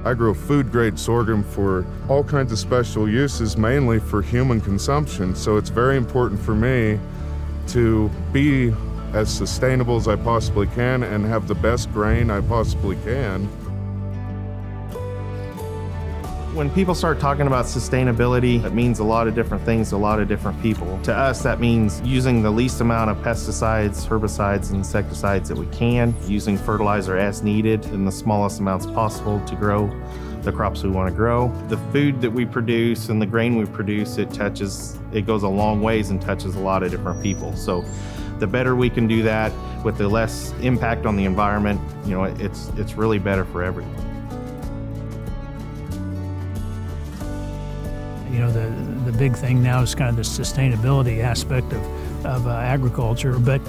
I grow food-grade sorghum for all kinds of special uses, mainly for human consumption. So it's very important for me to be as sustainable as I possibly can and have the best grain I possibly can. When people start talking about sustainability, it means a lot of different things to a lot of different people. To us, that means using the least amount of pesticides, herbicides, and insecticides that we can, using fertilizer as needed in the smallest amounts possible to grow the crops we want to grow. The food that we produce and the grain we produce, it goes a long ways and touches a lot of different people. So the better we can do that with the less impact on the environment, it's really better for everyone. The big thing now is kind of the sustainability aspect of agriculture, but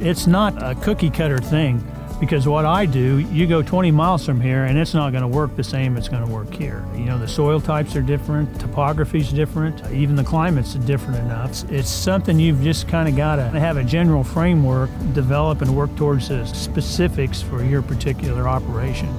it's not a cookie cutter thing, because what I do, you go 20 miles from here and it's not going to work the same it's going to work here. The soil types are different, topography's different, even the climate's different enough. It's something you've just kind of got to have a general framework, develop and work towards the specifics for your particular operation.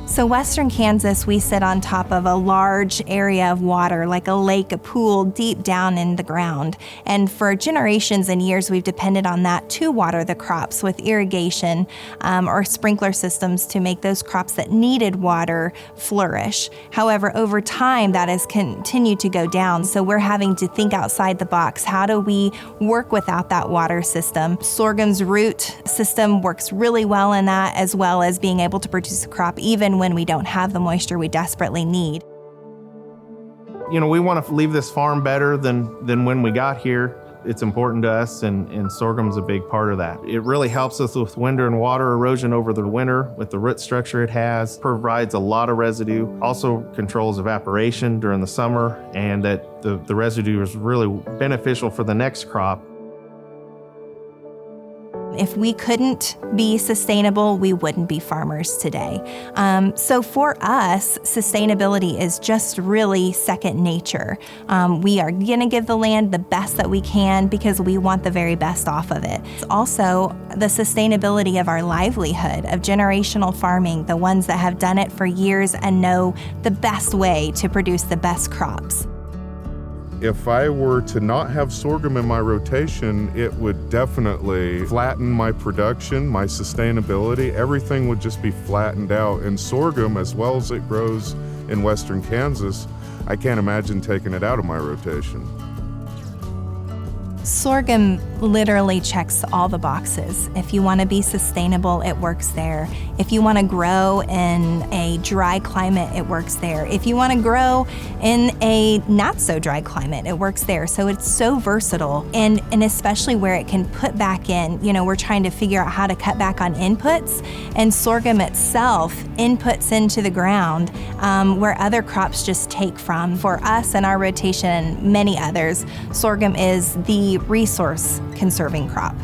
So western Kansas, we sit on top of a large area of water, like a lake, a pool, deep down in the ground. And for generations and years, we've depended on that to water the crops with irrigation or sprinkler systems to make those crops that needed water flourish. However, over time, that has continued to go down. So we're having to think outside the box. How do we work without that water system? Sorghum's root system works really well in that, as well as being able to produce a crop even when we don't have the moisture we desperately need. We want to leave this farm better than when we got here. It's important to us, and sorghum's a big part of that. It really helps us with winter and water erosion over the winter with the root structure it has, provides a lot of residue, also controls evaporation during the summer, and that the residue is really beneficial for the next crop. If we couldn't be sustainable, we wouldn't be farmers today. So for us, sustainability is just really second nature. We are going to give the land the best that we can because we want the very best off of it. It's also the sustainability of our livelihood, of generational farming, the ones that have done it for years and know the best way to produce the best crops. If I were to not have sorghum in my rotation, it would definitely flatten my production, my sustainability. Everything would just be flattened out. And sorghum, as well as it grows in western Kansas, I can't imagine taking it out of my rotation. Sorghum literally checks all the boxes. If you want to be sustainable, it works there. If you want to grow in a dry climate, it works there. If you want to grow in a not so dry climate, it works there. So it's so versatile, and especially where it can put back in. We're trying to figure out how to cut back on inputs, and sorghum itself inputs into the ground where other crops just take from. For us and our rotation and many others, sorghum is the resource conserving crop.